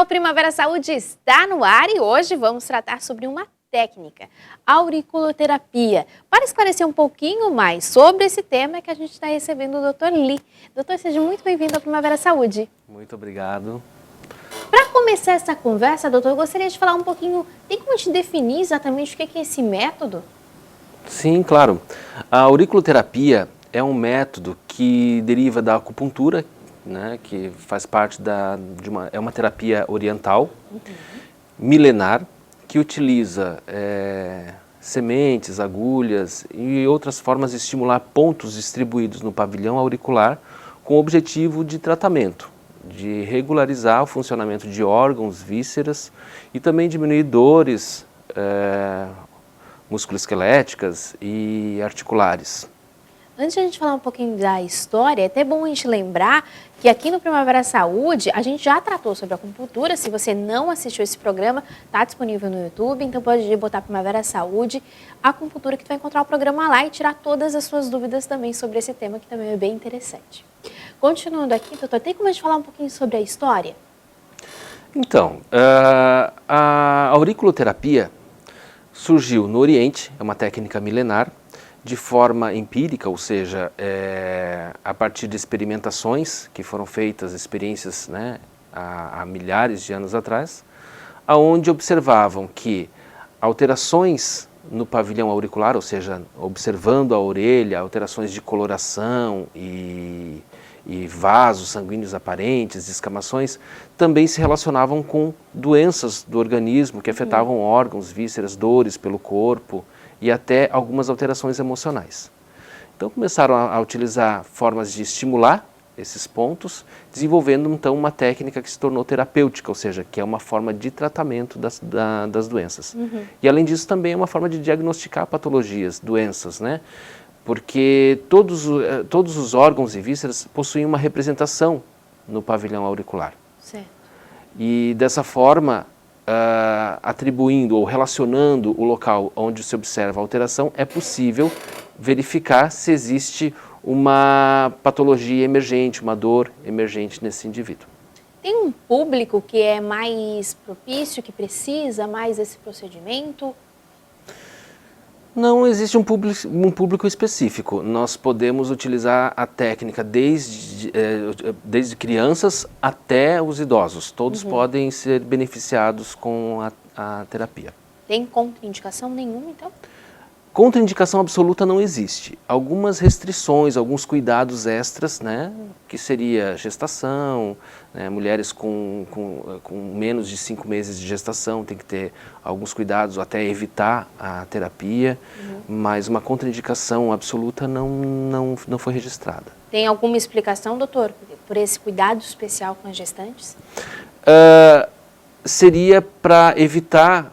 O Primavera Saúde está no ar e hoje vamos tratar sobre uma técnica, auriculoterapia. Para esclarecer um pouquinho mais sobre esse tema é que a gente está recebendo o Dr. Lee. Doutor, seja muito bem-vindo ao Primavera Saúde. Muito obrigado. Para começar essa conversa, doutor, eu gostaria de falar um pouquinho, tem como te definir exatamente o que é esse método? Sim, claro. A auriculoterapia é um método que deriva da acupuntura, né, que faz parte é uma terapia oriental, milenar, que utiliza sementes, agulhas e outras formas de estimular pontos distribuídos no pavilhão auricular com o objetivo de tratamento, de regularizar o funcionamento de órgãos, vísceras e também diminuir dores musculoesqueléticas e articulares. Antes de a gente falar um pouquinho da história, é até bom a gente lembrar que aqui no Primavera Saúde a gente já tratou sobre a acupuntura. Se você não assistiu esse programa, está disponível no YouTube, então pode botar Primavera Saúde, acupuntura, que tu vai encontrar o programa lá e tirar todas as suas dúvidas também sobre esse tema, que também é bem interessante. Continuando aqui, doutor, tem como a gente falar um pouquinho sobre a história? Então, a auriculoterapia surgiu no Oriente, é uma técnica milenar, de forma empírica, ou seja, a partir de experimentações que foram feitas, experiências, né, há milhares de anos atrás, aonde observavam que alterações no pavilhão auricular, ou seja, observando a orelha, alterações de coloração e vasos sanguíneos aparentes, descamações, também se relacionavam com doenças do organismo que afetavam órgãos, vísceras, dores pelo corpo e até algumas alterações emocionais. Então começaram a utilizar formas de estimular esses pontos, desenvolvendo então uma técnica que se tornou terapêutica, ou seja, que é uma forma de tratamento das doenças. E além disso também é uma forma de diagnosticar patologias, doenças, né? Porque todos os órgãos e vísceras possuem uma representação no pavilhão auricular. Certo. E dessa forma, atribuindo ou relacionando o local onde se observa a alteração, é possível verificar se existe uma patologia emergente, uma dor emergente nesse indivíduo. Tem um público que é mais propício, que precisa mais desse procedimento? Não existe um público específico. Nós podemos utilizar a técnica desde crianças até os idosos. Todos podem ser beneficiados com a terapia. Tem contraindicação nenhuma, então? Contraindicação absoluta não existe. Algumas restrições, alguns cuidados extras, né, que seria gestação, né, mulheres com menos de 5 meses de gestação tem que ter alguns cuidados até evitar a terapia, mas uma contraindicação absoluta não foi registrada. Tem alguma explicação, doutor, por esse cuidado especial com as gestantes? Seria para evitar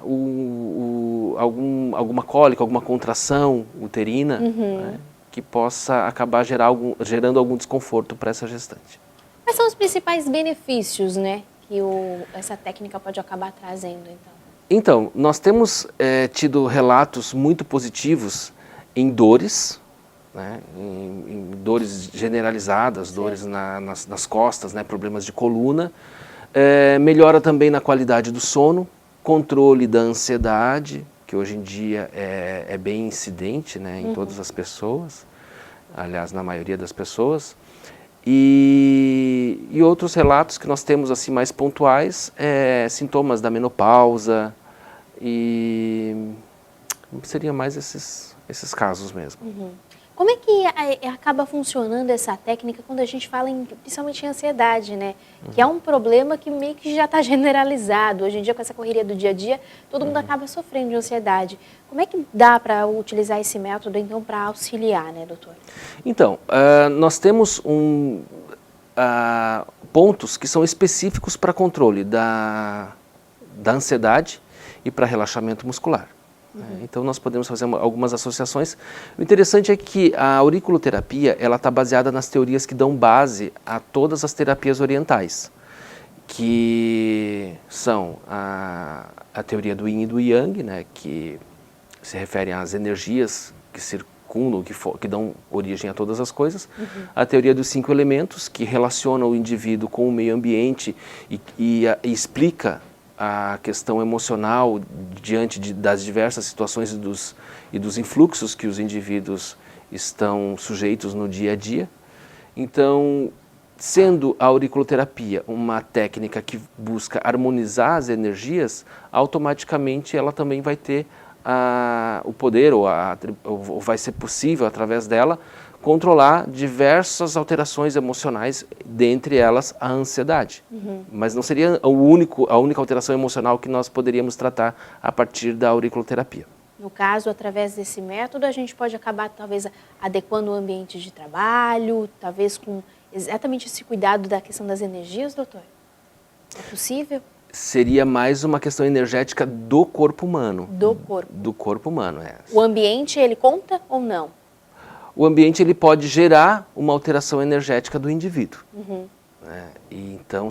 alguma cólica, alguma contração uterina, né, que possa acabar gerando algum desconforto para essa gestante. Quais são os principais benefícios, né, que essa técnica pode acabar trazendo, então? Então, nós temos tido relatos muito positivos em dores, né, em dores generalizadas, dores nas costas, né, problemas de coluna. Melhora também na qualidade do sono, controle da ansiedade, que hoje em dia é bem incidente, né, em todas as pessoas, aliás, na maioria das pessoas. E outros relatos que nós temos assim mais pontuais, sintomas da menopausa, e seria mais esses casos mesmo. Como é que acaba funcionando essa técnica quando a gente fala principalmente em ansiedade, né? Que é um problema que meio que já está generalizado. Hoje em dia, com essa correria do dia a dia, todo mundo acaba sofrendo de ansiedade. Como é que dá para utilizar esse método, então, para auxiliar, né, doutor? Então, nós temos pontos que são específicos para controle da ansiedade e para relaxamento muscular. Então nós podemos fazer algumas associações. O interessante é que a auriculoterapia está baseada nas teorias que dão base a todas as terapias orientais, que são a teoria do Yin e do Yang, né, que se referem às energias que circulam fecundam, que dão origem a todas as coisas. A teoria dos 5 elementos, que relaciona o indivíduo com o meio ambiente e explica a questão emocional diante das diversas situações e dos influxos que os indivíduos estão sujeitos no dia a dia. Então, sendo a auriculoterapia uma técnica que busca harmonizar as energias, automaticamente ela também vai ter o poder, ou vai ser possível, através dela, controlar diversas alterações emocionais, dentre elas a ansiedade. Mas não seria a única alteração emocional que nós poderíamos tratar a partir da auriculoterapia. No caso, através desse método, a gente pode acabar, talvez, adequando o ambiente de trabalho, talvez com exatamente esse cuidado da questão das energias, doutor? É possível? Seria mais uma questão energética do corpo humano. Do corpo. Do corpo humano, é. O ambiente, ele conta ou não? O ambiente, ele pode gerar uma alteração energética do indivíduo. E então,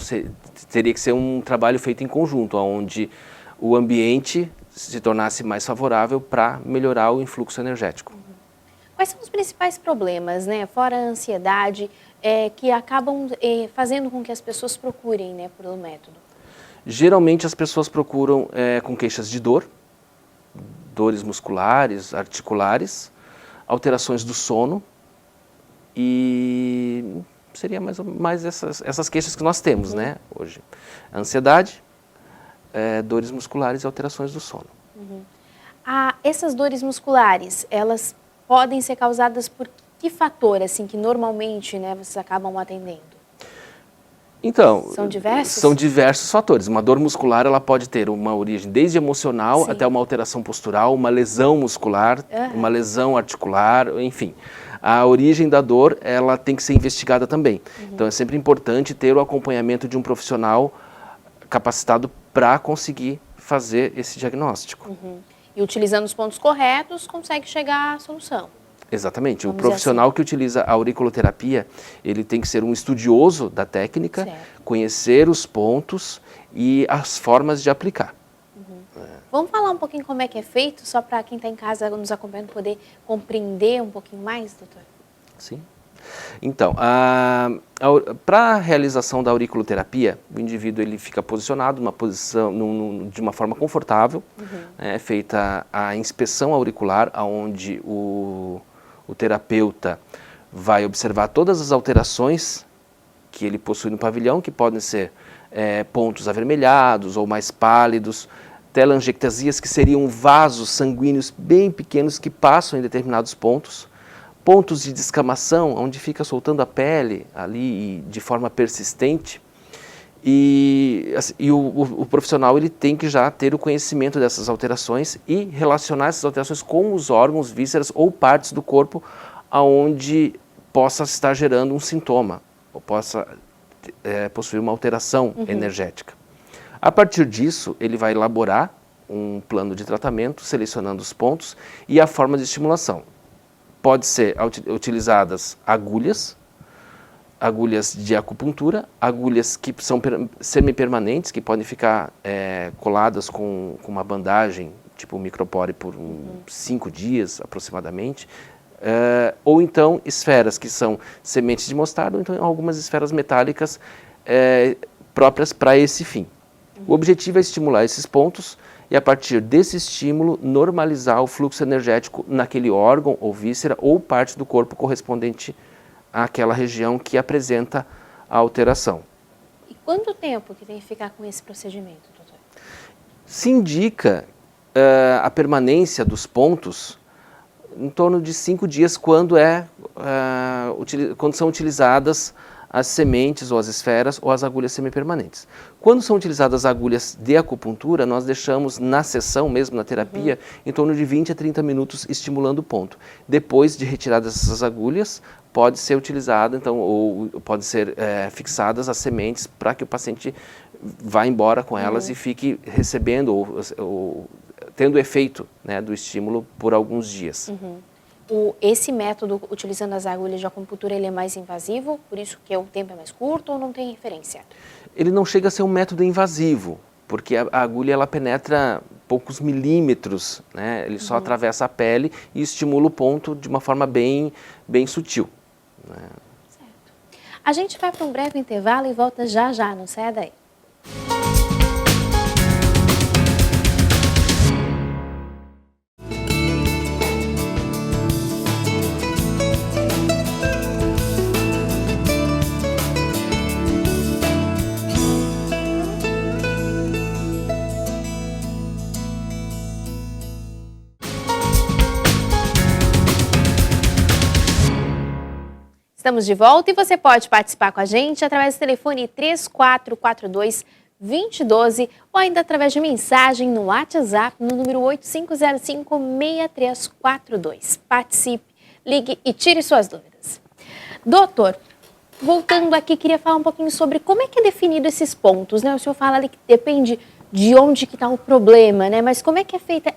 teria que ser um trabalho feito em conjunto, onde o ambiente se tornasse mais favorável para melhorar o influxo energético. Quais são os principais problemas, né, fora a ansiedade, que acabam fazendo com que as pessoas procurem, né, pelo método? Geralmente as pessoas procuram com queixas de dor, dores musculares, articulares, alterações do sono, e seria mais essas queixas que nós temos, né, hoje. Ansiedade, dores musculares e alterações do sono. Essas dores musculares, elas podem ser causadas por que fator, assim, que normalmente, né, vocês acabam atendendo? Então, são diversos? São diversos fatores. Uma dor muscular, ela pode ter uma origem desde emocional, até uma alteração postural, uma lesão muscular, uma lesão articular, enfim. A origem da dor, ela tem que ser investigada também. Então é sempre importante ter o acompanhamento de um profissional capacitado para conseguir fazer esse diagnóstico. E utilizando os pontos corretos, consegue chegar à solução. Exatamente. O profissional que utiliza a auriculoterapia, ele tem que ser um estudioso da técnica, conhecer os pontos e as formas de aplicar. Vamos falar um pouquinho como é que é feito, só para quem está em casa nos acompanhando poder compreender um pouquinho mais, doutor? Sim. Então, para a realização da auriculoterapia, o indivíduo ele fica posicionado numa posição, de uma forma confortável, é feita a inspeção auricular, onde o terapeuta vai observar todas as alterações que ele possui no pavilhão, que podem ser pontos avermelhados ou mais pálidos, telangiectasias, que seriam vasos sanguíneos bem pequenos que passam em determinados pontos, pontos de descamação, onde fica soltando a pele ali de forma persistente. E o profissional ele tem que já ter o conhecimento dessas alterações e relacionar essas alterações com os órgãos, vísceras ou partes do corpo aonde possa estar gerando um sintoma, ou possa possuir uma alteração energética. A partir disso, ele vai elaborar um plano de tratamento, selecionando os pontos e a forma de estimulação. Pode ser utilizadas agulhas de acupuntura, agulhas que são semipermanentes, que podem ficar coladas com uma bandagem, tipo micropore, por 5 dias aproximadamente, ou então esferas, que são sementes de mostarda, ou então algumas esferas metálicas próprias para esse fim. O objetivo é estimular esses pontos e, a partir desse estímulo, normalizar o fluxo energético naquele órgão ou víscera ou parte do corpo correspondente àquela região que apresenta a alteração. E quanto tempo que tem que ficar com esse procedimento, doutor? Se indica a permanência dos pontos em torno de 5 dias quando são utilizadas as sementes ou as esferas ou as agulhas semipermanentes. Quando são utilizadas agulhas de acupuntura, nós deixamos na sessão, mesmo na terapia, em torno de 20 a 30 minutos estimulando o ponto. Depois de retiradas essas agulhas, pode ser utilizada, então, ou pode ser fixadas as sementes para que o paciente vá embora com elas e fique recebendo ou tendo efeito, né, do estímulo por alguns dias. Esse método, utilizando as agulhas de acupuntura, ele é mais invasivo, por isso que o tempo é mais curto, ou não tem referência? Ele não chega a ser um método invasivo, porque a agulha ela penetra poucos milímetros, né? Ele só atravessa a pele e estimula o ponto de uma forma bem sutil, né? Certo. A gente vai para um breve intervalo e volta já já, não sai daí. Estamos de volta e você pode participar com a gente através do telefone 3442-2012 ou ainda através de mensagem no WhatsApp no número 8505-6342. Participe, ligue e tire suas dúvidas. Doutor, voltando aqui, queria falar um pouquinho sobre como é que é definido esses pontos, né? O senhor fala ali que depende de onde que está o problema, né? Mas como é que é feita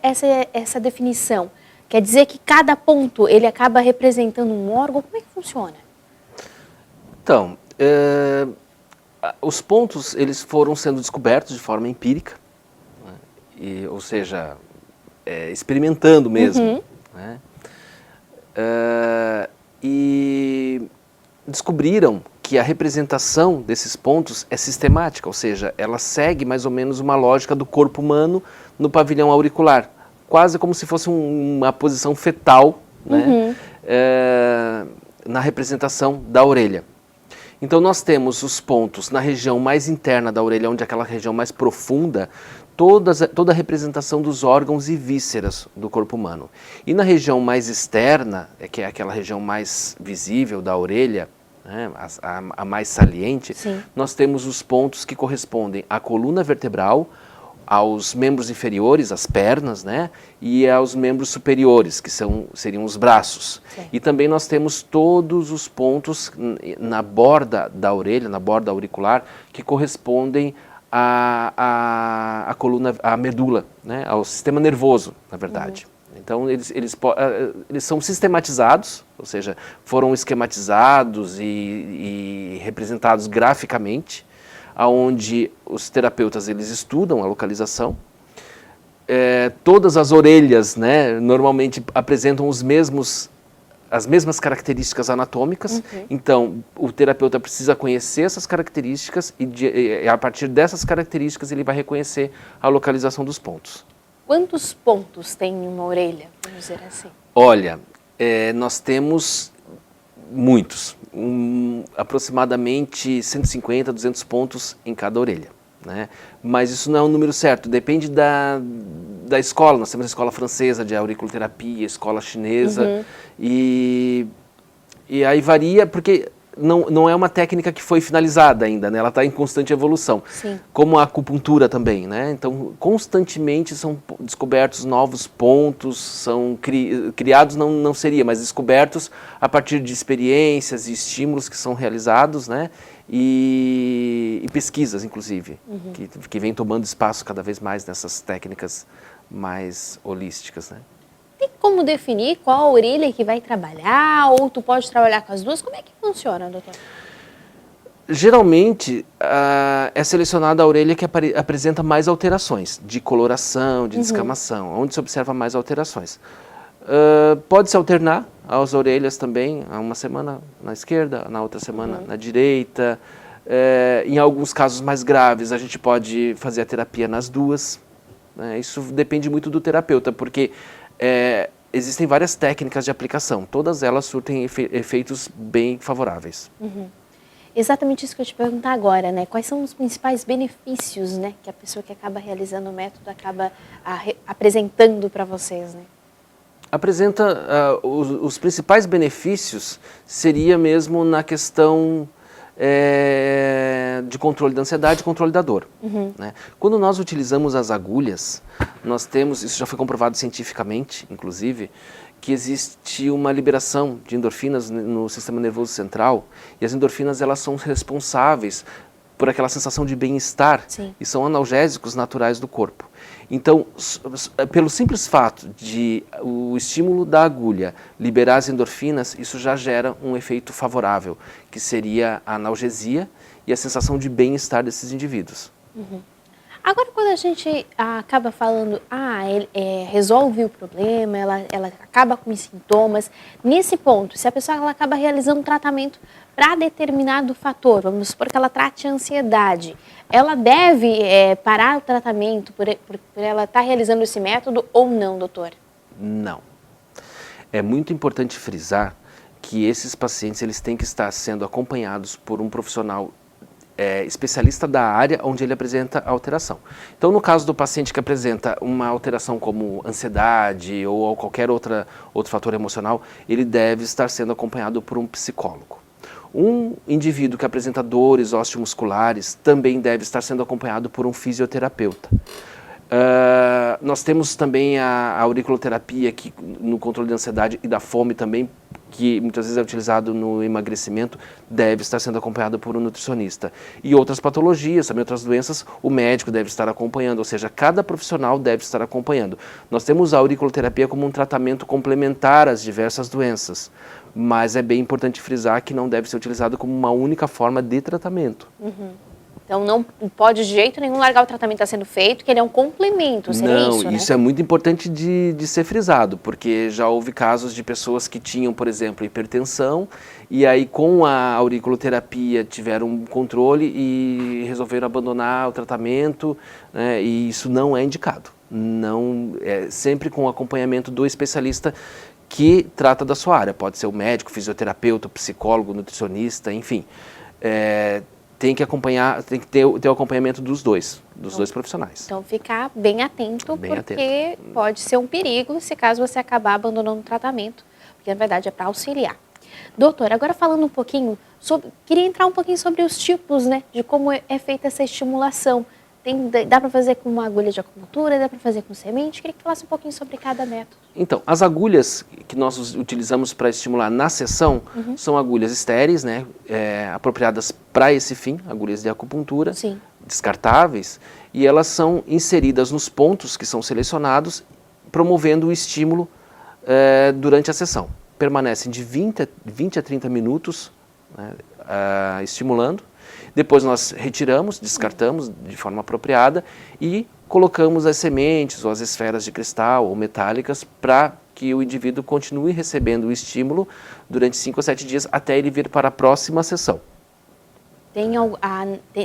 essa definição? Quer dizer que cada ponto ele acaba representando um órgão? Como é que funciona? Então, os pontos eles foram sendo descobertos de forma empírica, né? Ou seja, experimentando mesmo, né? E descobriram que a representação desses pontos é sistemática, ou seja, ela segue mais ou menos uma lógica do corpo humano no pavilhão auricular, quase como se fosse uma posição fetal, né? Na representação da orelha. Então nós temos os pontos na região mais interna da orelha, onde é aquela região mais profunda, toda a representação dos órgãos e vísceras do corpo humano. E na região mais externa, que é aquela região mais visível da orelha, né, a mais saliente, sim, nós temos os pontos que correspondem à coluna vertebral, aos membros inferiores, as pernas, né, e aos membros superiores, que seriam os braços. Sim. E também nós temos todos os pontos na borda da orelha, na borda auricular, que correspondem à coluna, à medula, né, ao sistema nervoso, na verdade. Então, eles são sistematizados, ou seja, foram esquematizados e representados graficamente, onde os terapeutas eles estudam a localização. Todas as orelhas, né, normalmente apresentam as mesmas características anatômicas, então o terapeuta precisa conhecer essas características e a partir dessas características ele vai reconhecer a localização dos pontos. Quantos pontos tem uma orelha, vamos dizer assim? Olha, nós temos muitos, aproximadamente 150, 200 pontos em cada orelha, né? Mas isso não é um número certo, depende da escola. Nós temos a escola francesa de auriculoterapia, a escola chinesa, e aí varia, porque não é uma técnica que foi finalizada ainda, né? Ela está em constante evolução. Sim. Como a acupuntura também, né? Então, constantemente são descobertos novos pontos, são criados, não seria, mas descobertos a partir de experiências e estímulos que são realizados, né? E pesquisas, inclusive, que vem tomando espaço cada vez mais nessas técnicas mais holísticas, né? Tem como definir qual a orelha que vai trabalhar, ou tu pode trabalhar com as duas? Como é que funciona, doutor? Geralmente, é selecionada a orelha que apresenta mais alterações de coloração, de descamação, onde se observa mais alterações. Pode-se alternar as orelhas também, uma semana na esquerda, na outra semana na direita. Em alguns casos mais graves, a gente pode fazer a terapia nas duas. Isso depende muito do terapeuta, porque existem várias técnicas de aplicação, todas elas surtem efeitos bem favoráveis. Exatamente isso que eu te perguntar agora, né? Quais são os principais benefícios, né, que a pessoa que acaba realizando o método acaba apresentando para vocês, né? Apresenta os principais benefícios seria mesmo na questão de controle da ansiedade e controle da dor. Né? Quando nós utilizamos as agulhas, nós temos, isso já foi comprovado cientificamente, inclusive, que existe uma liberação de endorfinas no sistema nervoso central, e as endorfinas elas são responsáveis por aquela sensação de bem-estar e são analgésicos naturais do corpo. Então, pelo simples fato de o estímulo da agulha liberar as endorfinas, isso já gera um efeito favorável, que seria a analgesia e a sensação de bem-estar desses indivíduos. Agora, quando a gente acaba falando, resolve o problema, ela acaba com os sintomas, nesse ponto, se a pessoa ela acaba realizando um tratamento para determinado fator, vamos supor que ela trate a ansiedade, ela deve parar o tratamento por ela estar realizando esse método ou não, doutor? Não. É muito importante frisar que esses pacientes eles têm que estar sendo acompanhados por um profissional especialista da área onde ele apresenta a alteração. Então, no caso do paciente que apresenta uma alteração como ansiedade ou qualquer outro fator emocional, ele deve estar sendo acompanhado por um psicólogo. Um indivíduo que apresenta dores osteomusculares também deve estar sendo acompanhado por um fisioterapeuta. Nós temos também a auriculoterapia que, no controle da ansiedade e da fome também, que muitas vezes é utilizado no emagrecimento, deve estar sendo acompanhado por um nutricionista. E outras patologias, também outras doenças, o médico deve estar acompanhando, ou seja, cada profissional deve estar acompanhando. Nós temos a auriculoterapia como um tratamento complementar às diversas doenças, mas é bem importante frisar que não deve ser utilizado como uma única forma de tratamento. Uhum. Então não pode de jeito nenhum largar o tratamento que está sendo feito, que ele é um complemento, seria isso, né? Não, isso é muito importante de ser frisado, porque já houve casos de pessoas que tinham, por exemplo, hipertensão, e aí com a auriculoterapia tiveram um controle e resolveram abandonar o tratamento, né, e isso não é indicado. Não, sempre com o acompanhamento do especialista que trata da sua área, pode ser o médico, fisioterapeuta, psicólogo, nutricionista, enfim. Tem que acompanhar, tem que ter o acompanhamento dos dois profissionais. Então ficar bem atento, porque pode ser um perigo se caso você acabar abandonando o tratamento, porque na verdade é para auxiliar. Doutor, agora falando um pouquinho queria entrar um pouquinho sobre os tipos, né, de como é feita essa estimulação. Dá para fazer com uma agulha de acupuntura, dá para fazer com semente? Queria que falasse um pouquinho sobre cada método. Então, as agulhas que nós utilizamos para estimular na sessão são agulhas estéreis, né, apropriadas para esse fim, agulhas de acupuntura, Sim. descartáveis, e elas são inseridas nos pontos que são selecionados, promovendo o estímulo durante a sessão. Permanecem de 20 a 30 minutos, né, estimulando. Depois nós retiramos, descartamos de forma apropriada e colocamos as sementes ou as esferas de cristal ou metálicas para que o indivíduo continue recebendo o estímulo durante 5 a 7 dias até ele vir para a próxima sessão.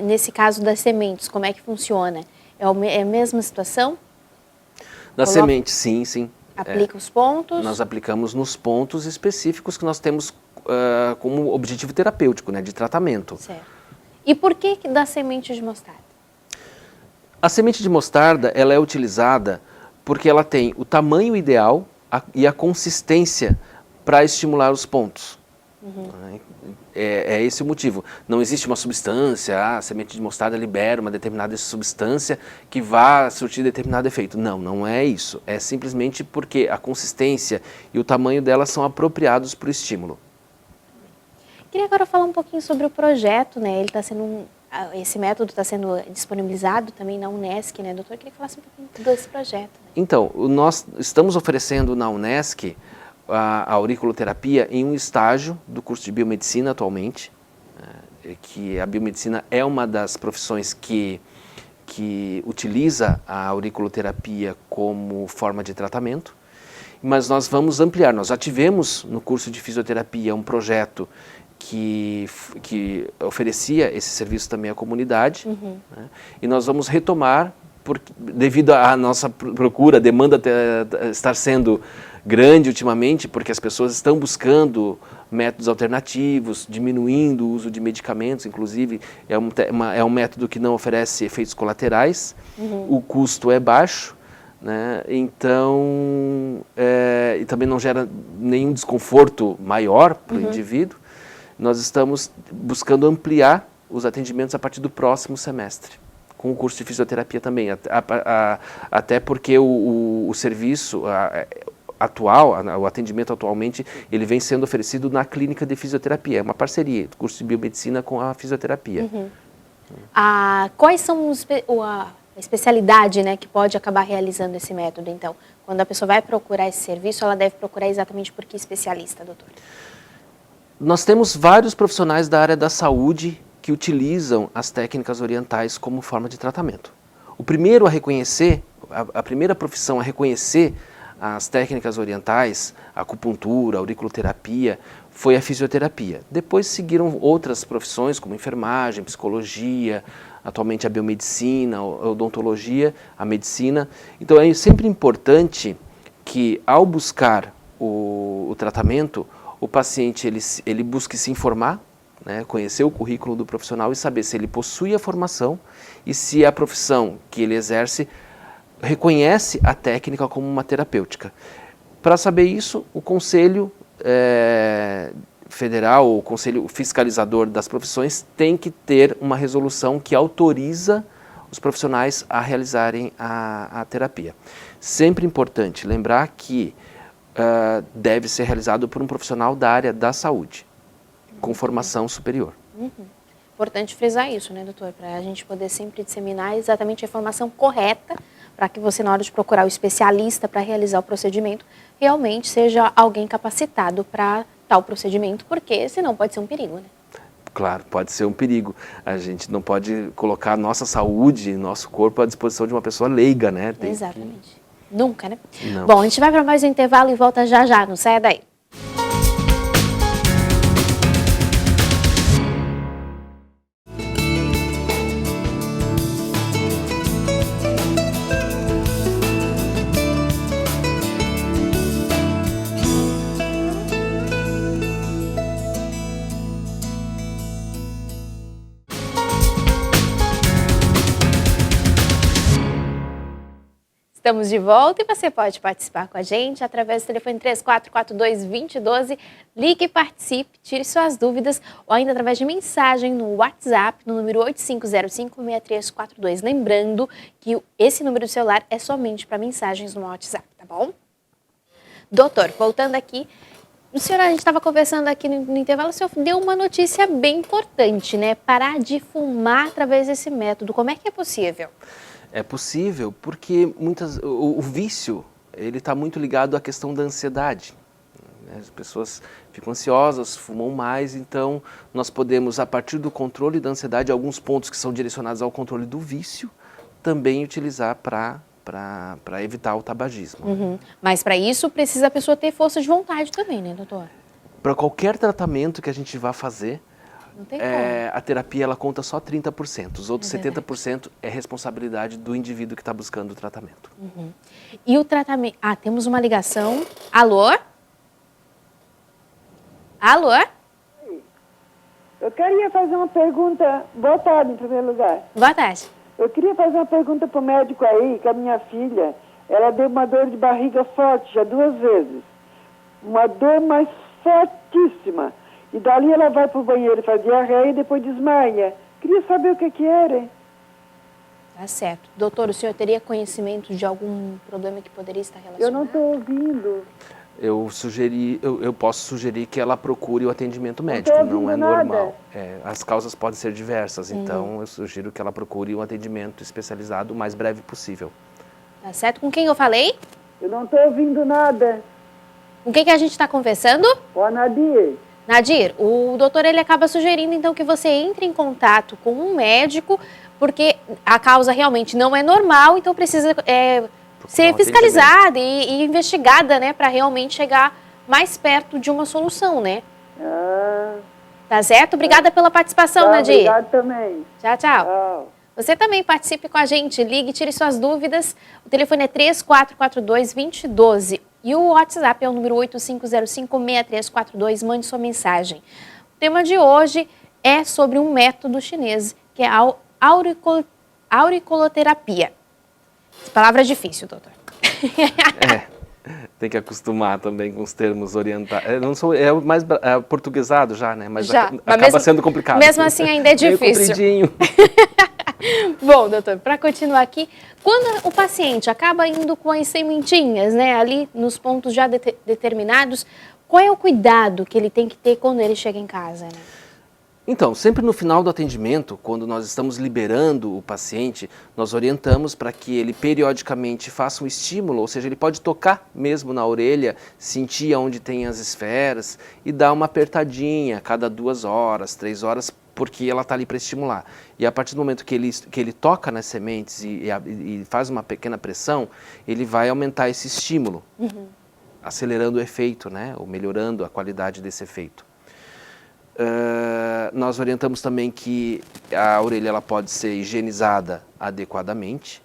Nesse caso das sementes, como é que funciona? É a mesma situação? Na semente, sim. Aplica os pontos? Nós aplicamos nos pontos específicos que nós temos como objetivo terapêutico, né, de tratamento. Certo. E por que da semente de mostarda? A semente de mostarda ela é utilizada porque ela tem o tamanho ideal e a consistência para estimular os pontos. É esse o motivo. Não existe uma substância, a semente de mostarda libera uma determinada substância que vá surtir determinado efeito. Não é isso. É simplesmente porque a consistência e o tamanho dela são apropriados para o estímulo. Queria agora falar um pouquinho sobre o projeto, né? Esse método está sendo disponibilizado também na Unesc, né, doutor? Queria que falasse um pouquinho desse projeto. Né? Então, nós estamos oferecendo na Unesc a auriculoterapia em um estágio do curso de biomedicina atualmente, que a biomedicina é uma das profissões que utiliza a auriculoterapia como forma de tratamento, mas nós vamos ampliar. Nós já tivemos no curso de fisioterapia um projeto que oferecia esse serviço também à comunidade, né? E nós vamos retomar, devido à nossa procura, a demanda estar sendo grande ultimamente, porque as pessoas estão buscando métodos alternativos, diminuindo o uso de medicamentos, inclusive é um método que não oferece efeitos colaterais, o custo é baixo, né? Então, e também não gera nenhum desconforto maior para o indivíduo. Nós estamos buscando ampliar os atendimentos a partir do próximo semestre, com o curso de fisioterapia também, até porque o serviço atual, o atendimento atualmente, ele vem sendo oferecido na clínica de fisioterapia, é uma parceria do curso de biomedicina com a fisioterapia. Quais são a especialidade, né, que pode acabar realizando esse método, então? Quando a pessoa vai procurar esse serviço, ela deve procurar exatamente por que especialista, doutor? Nós temos vários profissionais da área da saúde que utilizam as técnicas orientais como forma de tratamento. o primeiro a reconhecer, a primeira profissão a reconhecer as técnicas orientais, a acupuntura, a auriculoterapia, foi a fisioterapia. Depois seguiram outras profissões como enfermagem, psicologia, atualmente a biomedicina, a odontologia, a medicina. Então é sempre importante que ao buscar o tratamento, o paciente ele busque se informar, né, conhecer o currículo do profissional e saber se ele possui a formação e se a profissão que ele exerce reconhece a técnica como uma terapêutica. Para saber isso, o Conselho Federal, o Conselho Fiscalizador das Profissões, tem que ter uma resolução que autoriza os profissionais a realizarem a terapia. Sempre importante lembrar que deve ser realizado por um profissional da área da saúde, com formação superior. Importante frisar isso, né, doutor? Para a gente poder sempre disseminar exatamente a informação correta, para que você, na hora de procurar o especialista para realizar o procedimento, realmente seja alguém capacitado para tal procedimento, porque senão pode ser um perigo, né? Claro, pode ser um perigo. A gente não pode colocar nossa saúde, nosso corpo à disposição de uma pessoa leiga, né? Exatamente. Nunca, né? Não. Bom, a gente vai para mais um intervalo e volta já já, não saia daí. Estamos de volta e você pode participar com a gente através do telefone 3442-2012. Ligue e participe, tire suas dúvidas ou ainda através de mensagem no WhatsApp, no número 8505-6342. Lembrando que esse número do celular é somente para mensagens no WhatsApp, tá bom? Doutor, voltando aqui, a gente estava conversando aqui no intervalo, o senhor deu uma notícia bem importante, né? Parar de fumar através desse método. Como é que é possível? É possível porque o vício ele está muito ligado à questão da ansiedade. As pessoas ficam ansiosas, fumam mais, então nós podemos, a partir do controle da ansiedade, alguns pontos que são direcionados ao controle do vício, também utilizar para evitar o tabagismo. Mas para isso precisa a pessoa ter força de vontade também, né, doutor? Para qualquer tratamento que a gente vá fazer, Não tem como. a terapia ela conta só 30%, os outros 70% é responsabilidade do indivíduo que está buscando o tratamento. E o tratamento... Ah, temos uma ligação. Alô? Alô? Eu queria fazer uma pergunta. Boa tarde, em primeiro lugar. Boa tarde. Eu queria fazer uma pergunta para o médico aí, que a minha filha, ela deu uma dor de barriga forte já 2 vezes. Uma dor mais fortíssima. E dali ela vai para o banheiro fazer diarreia e depois desmaia. Queria saber o que era. Tá certo. Doutor, o senhor teria conhecimento de algum problema que poderia estar relacionado? Eu não estou ouvindo. Eu posso sugerir que ela procure o atendimento médico, não é normal. As causas podem ser diversas, então eu sugiro que ela procure um atendimento especializado o mais breve possível. Tá certo. Com quem eu falei? Eu não estou ouvindo nada. Com quem que a gente está conversando? Ó, Nadir. Nadir, o doutor ele acaba sugerindo então que você entre em contato com um médico, porque a causa realmente não é normal, então precisa ser fiscalizada e investigada, né, para realmente chegar mais perto de uma solução, né? Tá certo? Obrigada pela participação, Nadir. Obrigado também. Tchau, tchau. Você também participe com a gente, ligue, tire suas dúvidas. O telefone é 3442-2012 e o WhatsApp é o número 8505-6342. Mande sua mensagem. O tema de hoje é sobre um método chinês, que é a auriculoterapia. Essa palavra é difícil, doutor. Tem que acostumar também com os termos orientais. É mais portuguesado já, né? Mas acaba sendo complicado. Mesmo assim ainda é difícil. Bom, doutor, para continuar aqui, quando o paciente acaba indo com as sementinhas, né, ali nos pontos já determinados, qual é o cuidado que ele tem que ter quando ele chega em casa, né? Então, sempre no final do atendimento, quando nós estamos liberando o paciente, nós orientamos para que ele periodicamente faça um estímulo, ou seja, ele pode tocar mesmo na orelha, sentir onde tem as esferas e dar uma apertadinha a cada 2 horas, 3 horas, porque ela está ali para estimular. E a partir do momento que ele toca nas sementes e faz uma pequena pressão, ele vai aumentar esse estímulo, acelerando o efeito, né, ou melhorando a qualidade desse efeito. Nós orientamos também que a orelha ela pode ser higienizada adequadamente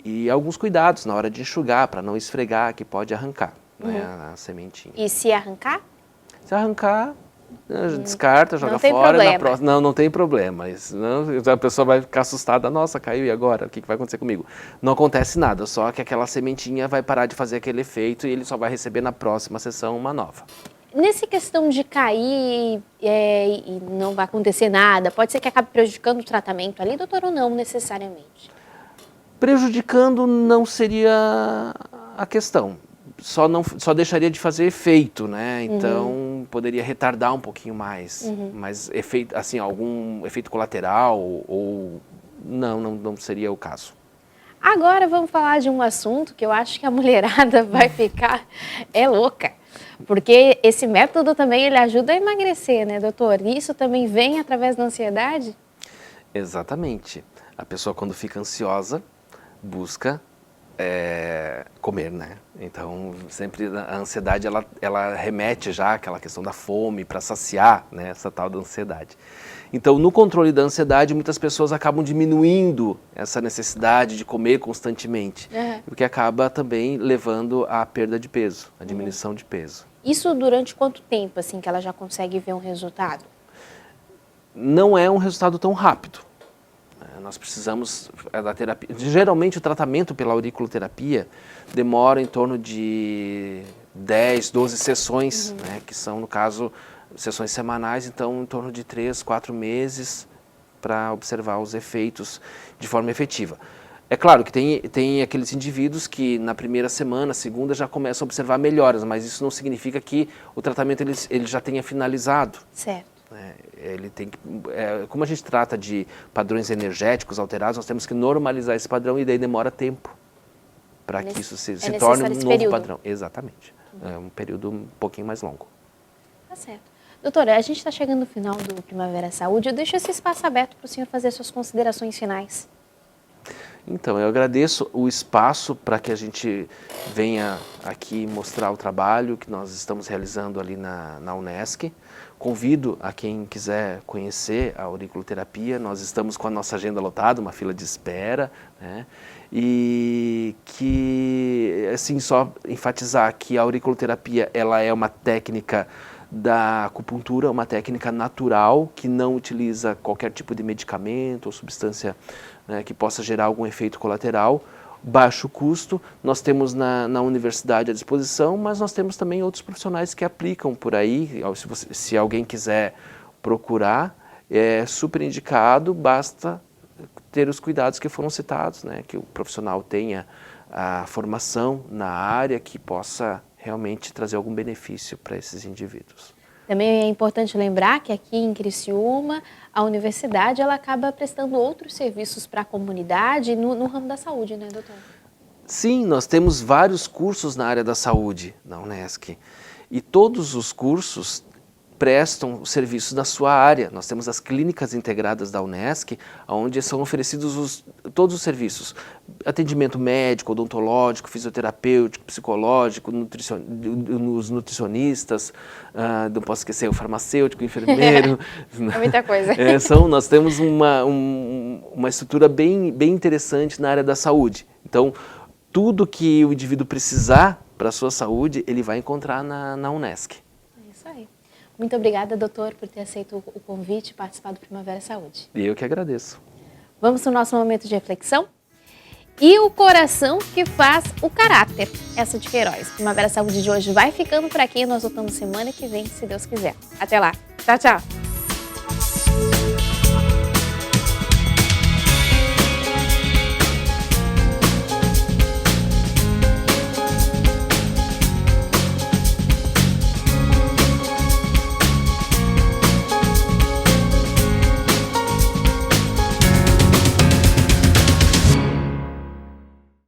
e alguns cuidados na hora de enxugar, para não esfregar, que pode arrancar, né, a sementinha. E se arrancar? Se arrancar, descarta, joga não tem fora. problema. Na próxima, não tem problema. Senão a pessoa vai ficar assustada, nossa, caiu, e agora? O que vai acontecer comigo? Não acontece nada, só que aquela sementinha vai parar de fazer aquele efeito e ele só vai receber na próxima sessão uma nova. Nessa questão de cair e não vai acontecer nada, pode ser que acabe prejudicando o tratamento ali, doutor, ou não necessariamente? Prejudicando não seria a questão, só deixaria de fazer efeito, né? Então poderia retardar um pouquinho mais, mas efeito, assim, algum efeito colateral ou não seria o caso. Agora vamos falar de um assunto que eu acho que a mulherada vai ficar louca. Porque esse método também ele ajuda a emagrecer, né, doutor? Isso também vem através da ansiedade? Exatamente. A pessoa, quando fica ansiosa, busca comer, né? Então, sempre a ansiedade, ela remete já àquela questão da fome para saciar, né, essa tal da ansiedade. Então, no controle da ansiedade, muitas pessoas acabam diminuindo essa necessidade de comer constantemente, o que acaba também levando à perda de peso, à diminuição de peso. Isso durante quanto tempo, assim, que ela já consegue ver um resultado? Não é um resultado tão rápido. Nós precisamos da terapia. Geralmente, o tratamento pela auriculoterapia demora em torno de 10, 12 sessões, né, que são, no caso, sessões semanais, então em torno de 3, 4 meses para observar os efeitos de forma efetiva. É claro que tem aqueles indivíduos que na primeira semana, segunda, já começam a observar melhoras, mas isso não significa que o tratamento ele já tenha finalizado. Certo. Ele tem que, como a gente trata de padrões energéticos alterados, nós temos que normalizar esse padrão e daí demora tempo para que isso se torne um novo padrão. Exatamente. É um período um pouquinho mais longo. Tá certo. Doutora, a gente está chegando no final do Primavera Saúde. Eu deixo esse espaço aberto para o senhor fazer suas considerações finais. Então, eu agradeço o espaço para que a gente venha aqui mostrar o trabalho que nós estamos realizando ali na Unesc. Convido a quem quiser conhecer a auriculoterapia. Nós estamos com a nossa agenda lotada, uma fila de espera, né? E que, assim, só enfatizar que a auriculoterapia ela é uma técnica da acupuntura, uma técnica natural que não utiliza qualquer tipo de medicamento ou substância, né, que possa gerar algum efeito colateral, baixo custo. Nós temos na universidade à disposição, mas nós temos também outros profissionais que aplicam por aí. Se alguém quiser procurar, é super indicado, basta ter os cuidados que foram citados, né, que o profissional tenha a formação na área que possa realmente trazer algum benefício para esses indivíduos. Também é importante lembrar que aqui em Criciúma, a universidade ela acaba prestando outros serviços para a comunidade no ramo da saúde, né, doutor? Sim, nós temos vários cursos na área da saúde na Unesc e todos os cursos prestam serviços na sua área. Nós temos as clínicas integradas da Unesc, onde são oferecidos todos os serviços. Atendimento médico, odontológico, fisioterapêutico, psicológico, os nutricionistas, não posso esquecer o farmacêutico, o enfermeiro. É muita coisa. Nós temos uma estrutura bem interessante na área da saúde. Então, tudo que o indivíduo precisar para a sua saúde, ele vai encontrar na Unesc. É isso aí. Muito obrigada, doutor, por ter aceito o convite e participar do Primavera Saúde. E eu que agradeço. Vamos para o nosso momento de reflexão? E o coração que faz o caráter. Essa de Queiroz. Primavera Saúde de hoje vai ficando por aqui. Nós voltamos semana que vem, se Deus quiser. Até lá. Tchau, tchau.